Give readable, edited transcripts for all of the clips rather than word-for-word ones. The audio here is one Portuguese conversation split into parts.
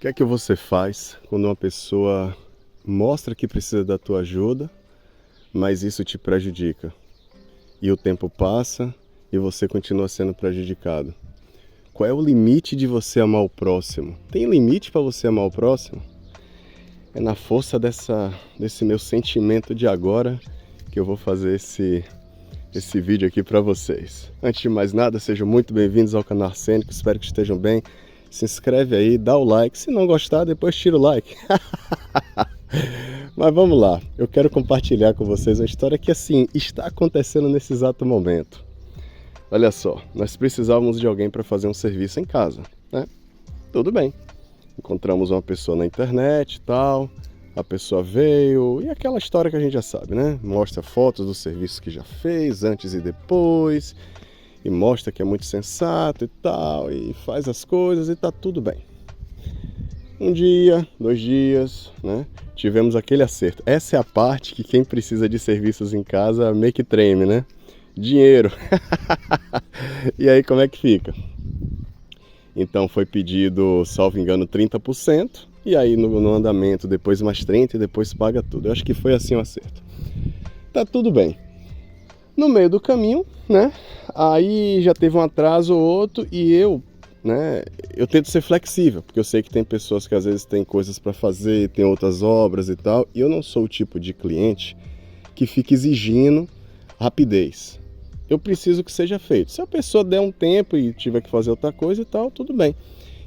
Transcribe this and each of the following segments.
que é que você faz quando uma pessoa mostra que precisa da tua ajuda, mas isso te prejudica? E o tempo passa e você continua sendo prejudicado. Qual é o limite de você amar o próximo? Tem limite para você amar o próximo? É na força desse meu sentimento de agora que eu vou fazer esse vídeo aqui para vocês. Antes de mais nada, sejam muito bem-vindos ao canal Arsênico, espero que estejam bem. Se inscreve aí, dá o like, se não gostar, depois tira o like. Mas vamos lá, eu quero compartilhar com vocês uma história que assim, está acontecendo nesse exato momento. Olha só, nós precisávamos de alguém para fazer um serviço em casa, né? Tudo bem, encontramos uma pessoa na internet e tal, a pessoa veio, e aquela história que a gente já sabe, né? Mostra fotos do serviço que já fez, antes e depois, e mostra que é muito sensato e tal, e faz as coisas e tá tudo bem. Um dia, 2 dias, né? Tivemos aquele acerto. Essa é a parte que quem precisa de serviços em casa meio que treme, né? Dinheiro. E aí como é que fica? Então foi pedido, salvo engano, 30%. E aí no andamento depois mais 30% e depois paga tudo. Eu acho que foi assim o acerto. Tá tudo bem. No meio do caminho, né? Aí já teve um atraso ou outro e eu tento ser flexível, porque eu sei que tem pessoas que às vezes têm coisas para fazer, tem outras obras e tal, e eu não sou o tipo de cliente que fica exigindo rapidez. Eu preciso que seja feito. Se a pessoa der um tempo e tiver que fazer outra coisa e tal, tudo bem.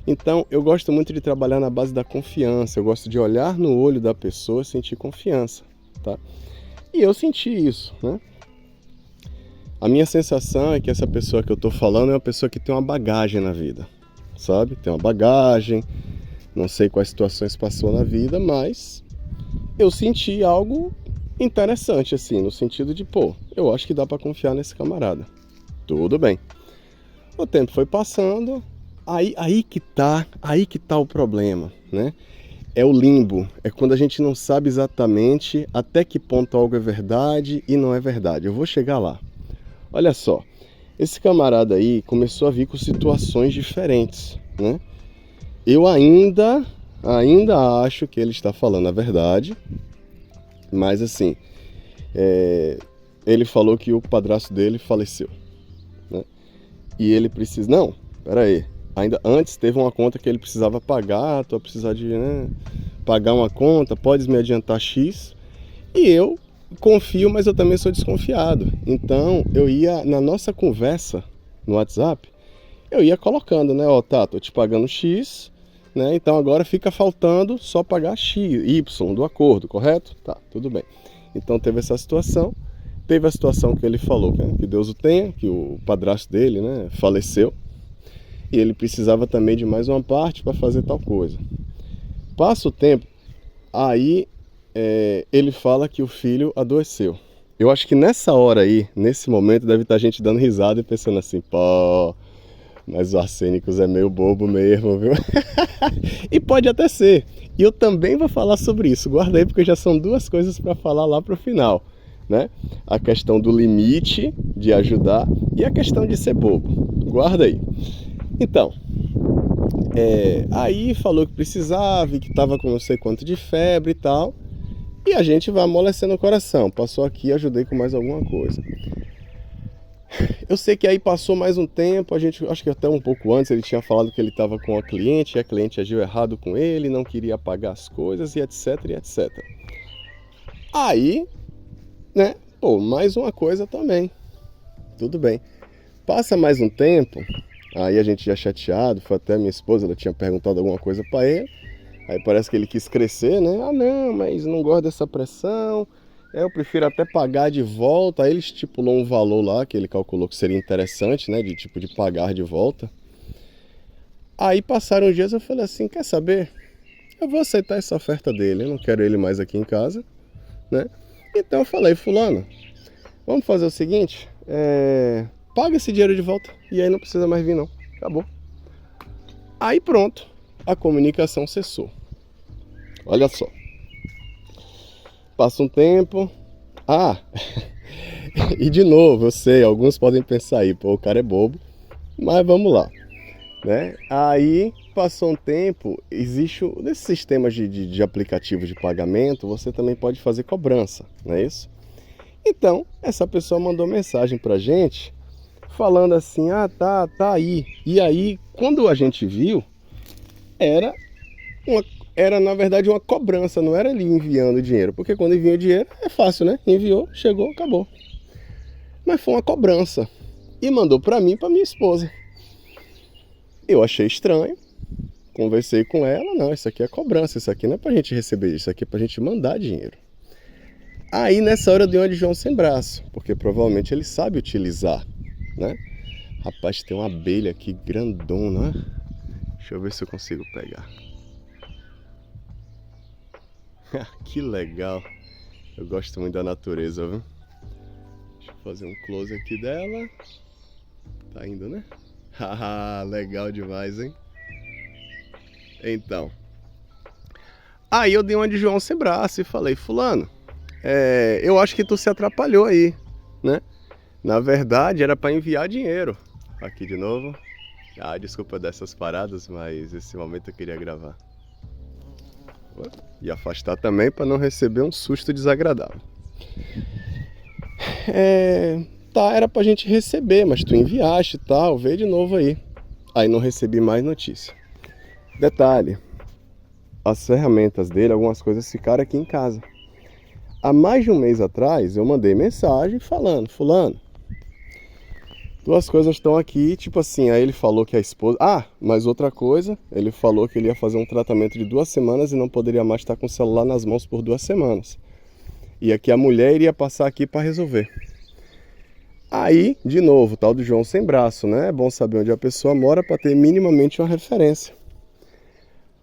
Então, eu gosto muito de trabalhar na base da confiança, eu gosto de olhar no olho da pessoa e sentir confiança, tá? E eu senti isso, né? A minha sensação é que essa pessoa que eu tô falando é uma pessoa que tem uma bagagem na vida, sabe? Tem uma bagagem, não sei quais situações passou na vida, mas eu senti algo interessante, assim, no sentido de, pô, eu acho que dá pra confiar nesse camarada. Tudo bem. O tempo foi passando, aí que tá o problema, né? É o limbo, é quando a gente não sabe exatamente até que ponto algo é verdade e não é verdade. Eu vou chegar lá. Olha só, esse camarada aí começou a vir com situações diferentes, né? Eu ainda acho que ele está falando a verdade, mas assim, ele falou que o padrasto dele faleceu, né? E ele precisa... Não, peraí, ainda antes teve uma conta que ele precisava pagar, tô a precisar de, né, pagar uma conta, podes me adiantar X? E eu confio, mas eu também sou desconfiado. Então, eu ia, na nossa conversa no WhatsApp, eu ia colocando, né? Ó, tá, tô te pagando X, né? Então agora fica faltando só pagar X, Y do acordo, correto? Tá, tudo bem. Então teve essa situação. Teve a situação que ele falou, né, que Deus o tenha, que o padrasto dele, né, faleceu. E ele precisava também de mais uma parte para fazer tal coisa. Passa o tempo, aí ele fala que o filho adoeceu. Eu acho que nessa hora aí, nesse momento, deve estar gente dando risada e pensando assim, pô, mas o Arsênicos é meio bobo mesmo, viu? E pode até ser. E eu também vou falar sobre isso. Guarda aí, porque já são 2 coisas para falar lá pro final, né? A questão do limite de ajudar e a questão de ser bobo. Guarda aí. Então, aí falou que precisava e que estava com não sei quanto de febre e tal. E a gente vai amolecendo o coração. Passou aqui, ajudei com mais alguma coisa. Eu sei que aí passou mais um tempo, acho que até um pouco antes ele tinha falado que ele estava com a cliente, e a cliente agiu errado com ele, não queria pagar as coisas e etc, e etc. Aí, né, pô, mais uma coisa também. Tudo bem. Passa mais um tempo, aí a gente já chateado, foi até minha esposa, ela tinha perguntado alguma coisa para ele. Aí parece que ele quis crescer, né? Ah, não, mas não gosto dessa pressão. Eu prefiro até pagar de volta. Aí ele estipulou um valor lá que ele calculou que seria interessante, né? De tipo de pagar de volta. Aí passaram uns dias, eu falei assim, quer saber? Eu vou aceitar essa oferta dele. Eu não quero ele mais aqui em casa, né? Então eu falei, fulano, vamos fazer o seguinte, paga esse dinheiro de volta. E aí não precisa mais vir não. Acabou. Aí pronto. A comunicação cessou. Olha só. Passa um tempo. E de novo, eu sei, alguns podem pensar aí, pô, o cara é bobo. Mas vamos lá, né? Aí passou um tempo, existe nesses sistemas de aplicativos de pagamento, você também pode fazer cobrança, não é isso? Então, essa pessoa mandou mensagem pra gente, falando assim, tá aí. E aí, quando a gente viu, era na verdade uma cobrança, não era ele enviando dinheiro. Porque quando envia o dinheiro, é fácil, né? Enviou, chegou, acabou. Mas foi uma cobrança. E mandou pra mim e pra minha esposa. Eu achei estranho, conversei com ela, não, isso aqui é cobrança, isso aqui não é pra gente receber, isso aqui é pra gente mandar dinheiro. Aí nessa hora eu dei uma de João sem braço, porque provavelmente ele sabe utilizar, né? Rapaz, tem uma abelha aqui grandona, né? Deixa eu ver se eu consigo pegar. Que legal, eu gosto muito da natureza, viu? Deixa eu fazer um close aqui dela. Tá indo, né? Haha, legal demais, hein? Então, aí eu dei uma de João sem braço e falei, fulano, eu acho que tu se atrapalhou aí, né? Na verdade era para enviar dinheiro. Aqui de novo. Desculpa dessas paradas, mas esse momento eu queria gravar. E afastar também para não receber um susto desagradável. Era pra gente receber, mas tu enviaste e tal, vê de novo aí. Aí não recebi mais notícia. Detalhe, as ferramentas dele, algumas coisas ficaram aqui em casa. Há mais de um mês atrás, eu mandei mensagem falando, fulano, duas coisas estão aqui, tipo assim, aí ele falou que a esposa... mas outra coisa, ele falou que ele ia fazer um tratamento de 2 semanas e não poderia mais estar com o celular nas mãos por 2 semanas. E aqui a mulher iria passar aqui para resolver. Aí, de novo, tal do João sem braço, né? É bom saber onde a pessoa mora para ter minimamente uma referência.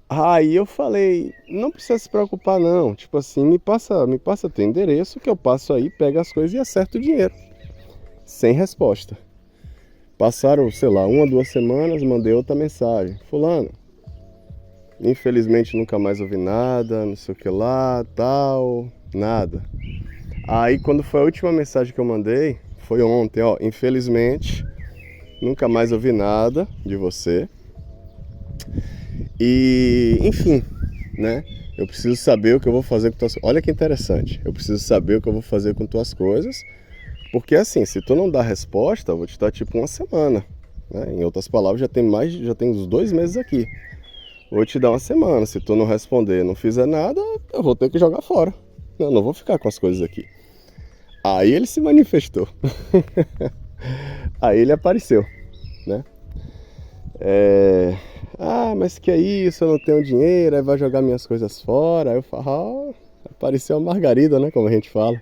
Aí eu falei, não precisa se preocupar não, tipo assim, me passa teu endereço que eu passo aí, pego as coisas e acerto o dinheiro. Sem resposta. Passaram, sei lá, 1 ou 2 semanas, mandei outra mensagem. Fulano, infelizmente nunca mais ouvi nada, não sei o que lá, tal, nada. Aí quando foi a última mensagem que eu mandei, foi ontem, ó, infelizmente, nunca mais ouvi nada de você. E, enfim, né? Eu preciso saber o que eu vou fazer com tuas coisas. Olha que interessante, eu preciso saber o que eu vou fazer com tuas coisas. Porque assim, se tu não dá resposta, eu vou te dar tipo 1 semana, né? Em outras palavras, já tem uns 2 meses aqui. Vou te dar 1 semana, se tu não responder, não fizer nada, eu vou ter que jogar fora. Eu não vou ficar com as coisas aqui. Aí ele se manifestou. Aí ele apareceu, né? Mas que é isso, eu não tenho dinheiro, aí vai jogar minhas coisas fora. Aí eu falo, apareceu a Margarida, né, como a gente fala.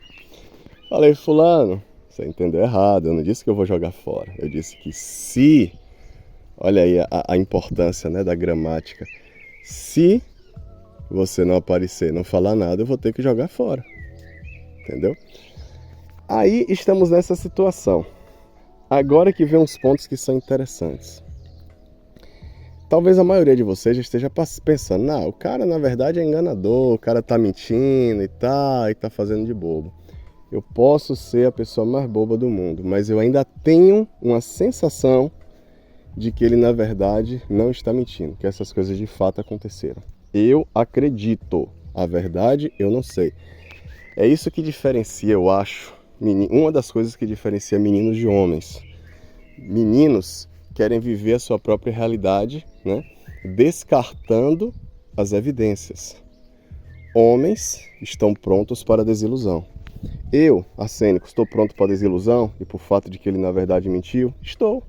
Falei, fulano, você entendeu errado, eu não disse que eu vou jogar fora. Eu disse que se, olha aí a importância, né, da gramática. Se você não aparecer, não falar nada, eu vou ter que jogar fora. Entendeu? Aí estamos nessa situação. Agora que vem uns pontos que são interessantes. Talvez a maioria de vocês já esteja pensando, o cara na verdade é enganador, o cara tá mentindo e tá fazendo de bobo. Eu posso ser a pessoa mais boba do mundo, mas eu ainda tenho uma sensação de que ele na verdade não está mentindo, que essas coisas de fato aconteceram. Eu acredito, a verdade eu não sei. É isso que diferencia, eu acho, uma das coisas que diferencia meninos de homens. Meninos querem viver a sua própria realidade, né? Descartando as evidências. Homens estão prontos para a desilusão. Eu, Arsênico, estou pronto para a desilusão e por fato de que ele na verdade mentiu? Estou.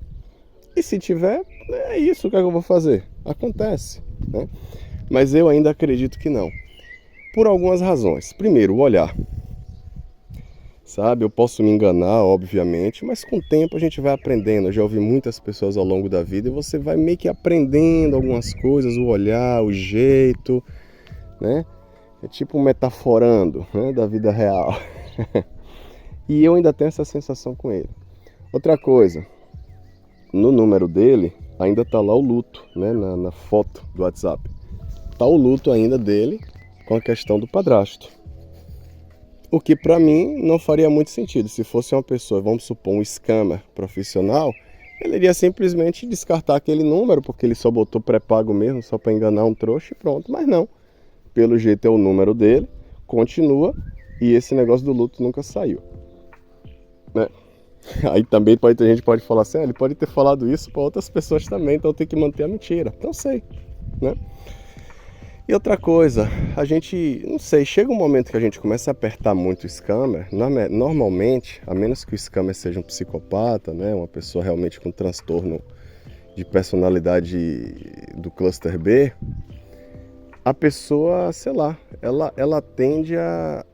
E se tiver, é isso, o que é que eu vou fazer? Acontece, né? Mas eu ainda acredito que não. Por algumas razões. Primeiro, o olhar. Sabe, eu posso me enganar, obviamente, mas com o tempo a gente vai aprendendo. Eu já ouvi muitas pessoas ao longo da vida e você vai meio que aprendendo algumas coisas, o olhar, o jeito, né? É tipo metaforando, né, da vida real. E eu ainda tenho essa sensação com ele. Outra coisa, no número dele ainda tá lá o luto, né, na foto do WhatsApp. Tá o luto ainda dele com a questão do padrasto. O que para mim não faria muito sentido. Se fosse uma pessoa, vamos supor, um scammer profissional, Ele iria simplesmente descartar aquele número, porque ele só botou pré-pago mesmo, só para enganar um trouxa e pronto. Mas não, pelo jeito é o número dele, continua, e esse negócio do luto nunca saiu, né? Aí também a gente pode falar assim, ele pode ter falado isso para outras pessoas também, então tem que manter a mentira. Então sei, né? E outra coisa, a gente, não sei, chega um momento que a gente começa a apertar muito o scammer, normalmente, a menos que o scammer seja um psicopata, né, uma pessoa realmente com transtorno de personalidade do cluster B, a pessoa, sei lá, ela tende a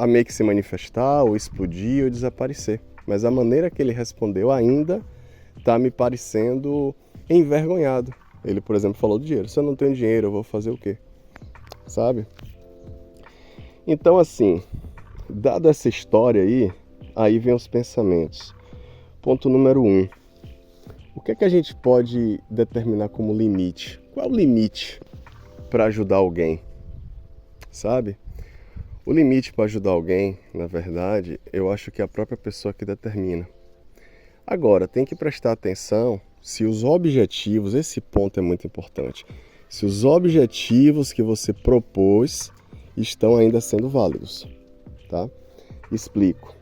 meio que se manifestar, ou explodir, ou desaparecer. Mas a maneira que ele respondeu ainda está me parecendo envergonhado. Ele, por exemplo, falou do dinheiro. Se eu não tenho dinheiro, eu vou fazer o quê? Sabe? Então, assim, dada essa história aí vem os pensamentos. Ponto número 1. O que é que a gente pode determinar como limite? Qual é o limite para ajudar alguém? Sabe? O limite para ajudar alguém, na verdade, eu acho que é a própria pessoa que determina. Agora, tem que prestar atenção se os objetivos, esse ponto é muito importante, se os objetivos que você propôs estão ainda sendo válidos, tá? Explico.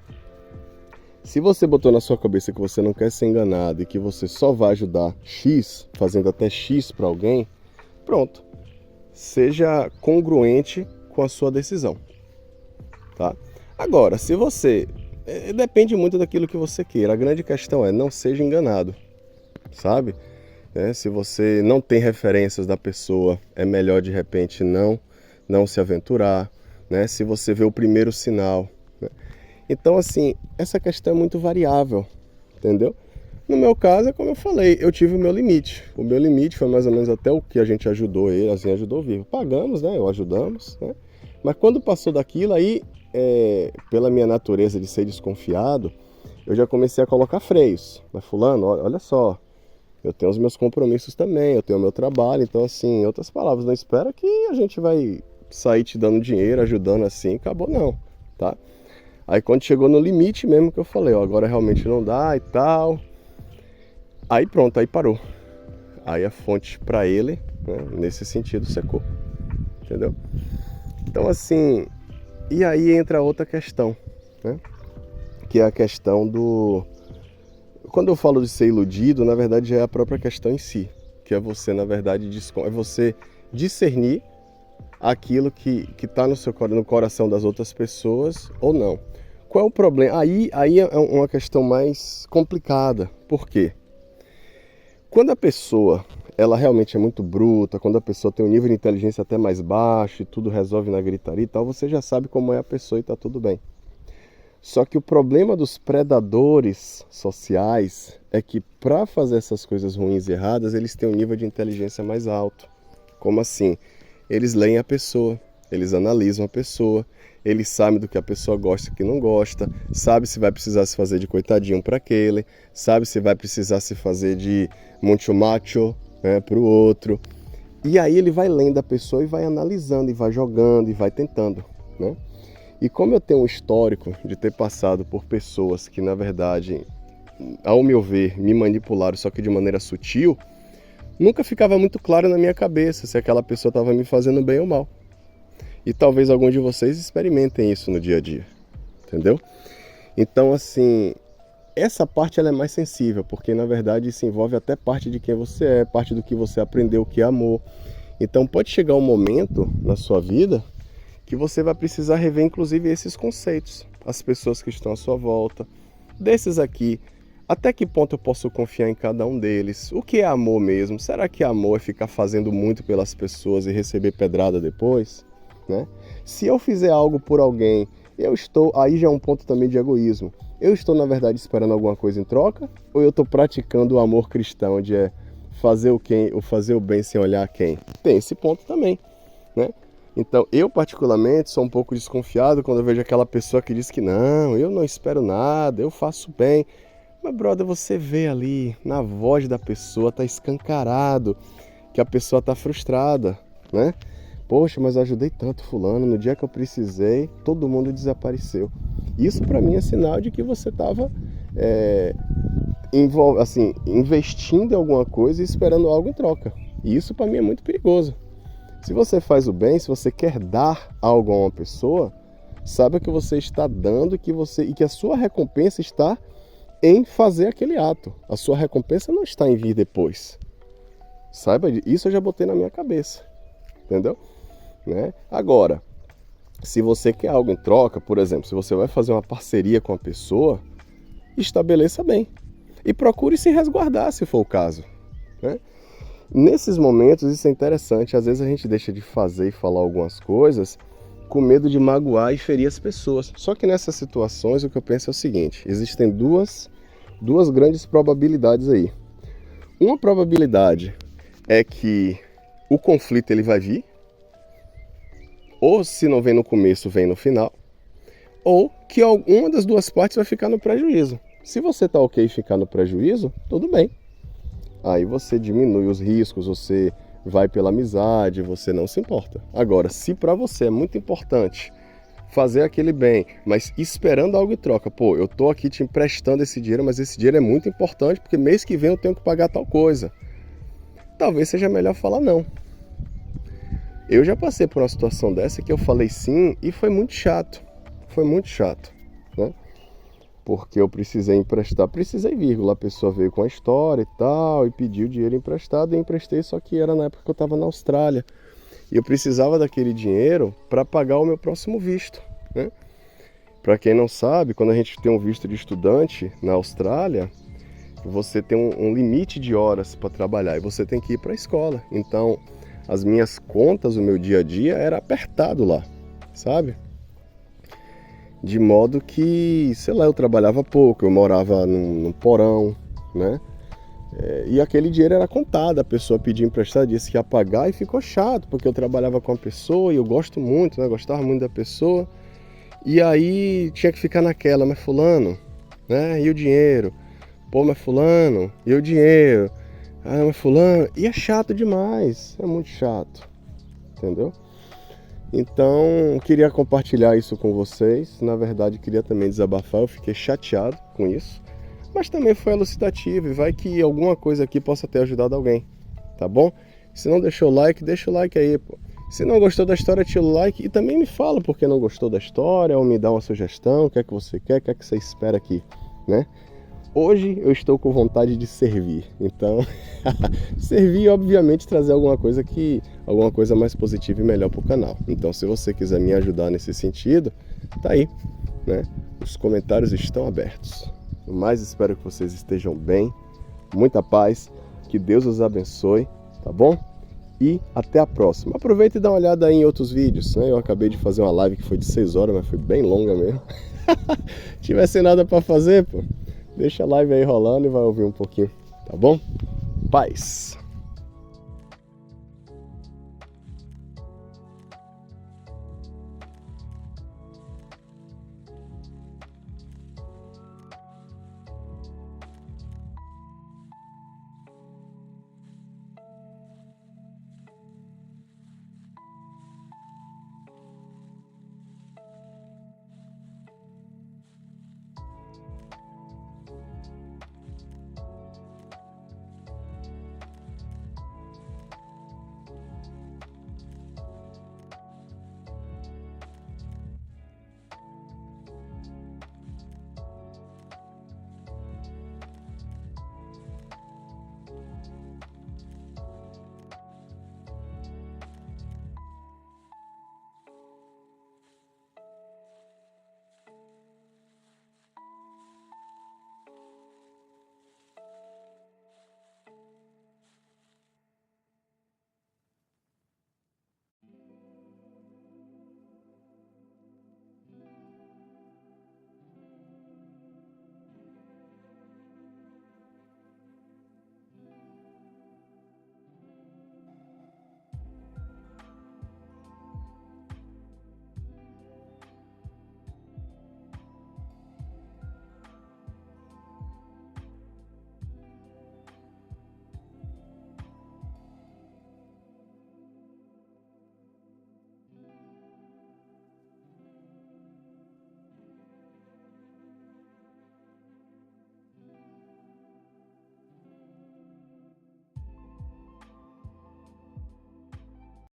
Se você botou na sua cabeça que você não quer ser enganado e que você só vai ajudar X, fazendo até X para alguém, pronto. Seja congruente com a sua decisão, tá? Agora, se você... depende muito daquilo que você queira. A grande questão é não seja enganado, sabe? Se você não tem referências da pessoa, é melhor de repente não se aventurar, né? Se você vê o primeiro sinal, né? Então, assim, essa questão é muito variável, entendeu? No meu caso, é como eu falei, eu tive o meu limite. O meu limite foi mais ou menos até o que a gente ajudou ele, assim, ajudou vivo. Pagamos, né? Ou ajudamos, né? Mas quando passou daquilo, aí, pela minha natureza de ser desconfiado, eu já comecei a colocar freios. Mas fulano, olha só, eu tenho os meus compromissos também, eu tenho o meu trabalho. Então, assim, em outras palavras, não espera que a gente vai sair te dando dinheiro, ajudando assim, acabou não, tá? Aí quando chegou no limite mesmo que eu falei, agora realmente não dá e tal, aí pronto, aí parou. Aí a fonte para ele, né, nesse sentido, secou, entendeu? Então, assim, e aí entra outra questão, né? Que é a questão do... Quando eu falo de ser iludido, na verdade é a própria questão em si, que é você, na verdade, é você discernir aquilo que está no coração das outras pessoas ou não. Qual é o problema? Aí é uma questão mais complicada. Por quê? Quando a pessoa ela realmente é muito bruta, quando a pessoa tem um nível de inteligência até mais baixo e tudo resolve na gritaria e tal, você já sabe como é a pessoa e está tudo bem. Só que o problema dos predadores sociais é que para fazer essas coisas ruins e erradas, eles têm um nível de inteligência mais alto. Como assim? Eles leem a pessoa, eles analisam a pessoa, eles sabem do que a pessoa gosta e que não gosta, sabe se vai precisar se fazer de coitadinho para aquele, sabe se vai precisar se fazer de muito macho, né, para o outro. E aí ele vai lendo a pessoa e vai analisando, e vai jogando, e vai tentando, né? E como eu tenho um histórico de ter passado por pessoas que, na verdade, ao meu ver, me manipularam, só que de maneira sutil, nunca ficava muito claro na minha cabeça se aquela pessoa estava me fazendo bem ou mal. E talvez alguns de vocês experimentem isso no dia a dia, entendeu? Então, assim, essa parte ela é mais sensível, porque na verdade isso envolve até parte de quem você é, parte do que você aprendeu, o que é amor. Então pode chegar um momento na sua vida que você vai precisar rever inclusive esses conceitos, as pessoas que estão à sua volta, desses aqui. Até que ponto eu posso confiar em cada um deles? O que é amor mesmo? Será que amor é ficar fazendo muito pelas pessoas e receber pedrada depois? Né? Se eu fizer algo por alguém, aí já é um ponto também de egoísmo. Eu estou, na verdade, esperando alguma coisa em troca? Ou eu estou praticando o amor cristão, onde é fazer o bem sem olhar a quem? Tem esse ponto também, né? Então, eu particularmente sou um pouco desconfiado quando eu vejo aquela pessoa que diz que não, eu não espero nada, eu faço bem. Mas, brother, você vê ali, na voz da pessoa, tá escancarado que a pessoa tá frustrada, né? Poxa, mas eu ajudei tanto fulano, no dia que eu precisei, todo mundo desapareceu. Isso para mim é sinal de que você estava assim, investindo em alguma coisa e esperando algo em troca. E isso para mim é muito perigoso. Se você faz o bem, se você quer dar algo a uma pessoa, saiba que você está dando e que a sua recompensa está em fazer aquele ato. A sua recompensa não está em vir depois. Saiba, isso eu já botei na minha cabeça. Entendeu? Né? Agora, se você quer algo em troca, por exemplo, se você vai fazer uma parceria com a pessoa, estabeleça bem. E procure se resguardar, se for o caso. Né? Nesses momentos, isso é interessante. Às vezes a gente deixa de fazer e falar algumas coisas com medo de magoar e ferir as pessoas. Só que nessas situações, o que eu penso é o seguinte. Existem duas grandes probabilidades aí. Uma probabilidade é que o conflito ele vai vir. Ou se não vem no começo, vem no final. Ou que alguma das duas partes vai ficar no prejuízo. Se você está ok ficar no prejuízo, tudo bem. Aí você diminui os riscos, você vai pela amizade, você não se importa. Agora, se para você é muito importante fazer aquele bem, mas esperando algo em troca, pô, eu tô aqui te emprestando esse dinheiro, mas esse dinheiro é muito importante porque mês que vem eu tenho que pagar tal coisa. Talvez seja melhor falar não. Eu já passei por uma situação dessa que eu falei sim e foi muito chato. Foi muito chato, né? Porque eu precisei emprestar, vírgula, a pessoa veio com a história e tal, e pediu dinheiro emprestado, e eu emprestei, só que era na época que eu estava na Austrália. E eu precisava daquele dinheiro para pagar o meu próximo visto, né? Para quem não sabe, quando a gente tem um visto de estudante na Austrália, você tem um limite de horas para trabalhar e você tem que ir para a escola. Então, as minhas contas, o meu dia a dia era apertado lá, sabe? De modo que, sei lá, eu trabalhava pouco, eu morava num porão, né? E aquele dinheiro era contado, a pessoa pedia emprestado, disse que ia pagar e ficou chato, porque eu trabalhava com a pessoa e eu gosto muito, né? Gostava muito da pessoa. E aí tinha que ficar naquela, mas fulano, né? E o dinheiro? Pô, mas fulano, e o dinheiro? Ah, mas fulano... E é chato demais, é muito chato, entendeu? Então, queria compartilhar isso com vocês. Na verdade, queria também desabafar, eu fiquei chateado com isso. Mas também foi elucidativo e vai que alguma coisa aqui possa ter ajudado alguém, tá bom? Se não deixou o like, deixa o like aí, pô. Se não gostou da história, tira o like e também me fala porque não gostou da história ou me dá uma sugestão, o que é que você quer, o que é que você espera aqui, né? Hoje eu estou com vontade de servir, então servir e obviamente trazer alguma coisa mais positiva e melhor para o canal. Então se você quiser me ajudar nesse sentido, tá aí, né? Os comentários estão abertos. No mais, espero que vocês estejam bem, muita paz, que Deus os abençoe, tá bom? E até a próxima. Aproveita e dá uma olhada aí em outros vídeos, né? Eu acabei de fazer uma live que foi de 6 horas, mas foi bem longa mesmo. Tivesse nada para fazer, pô. Deixa a live aí rolando e vai ouvir um pouquinho, tá bom? Paz!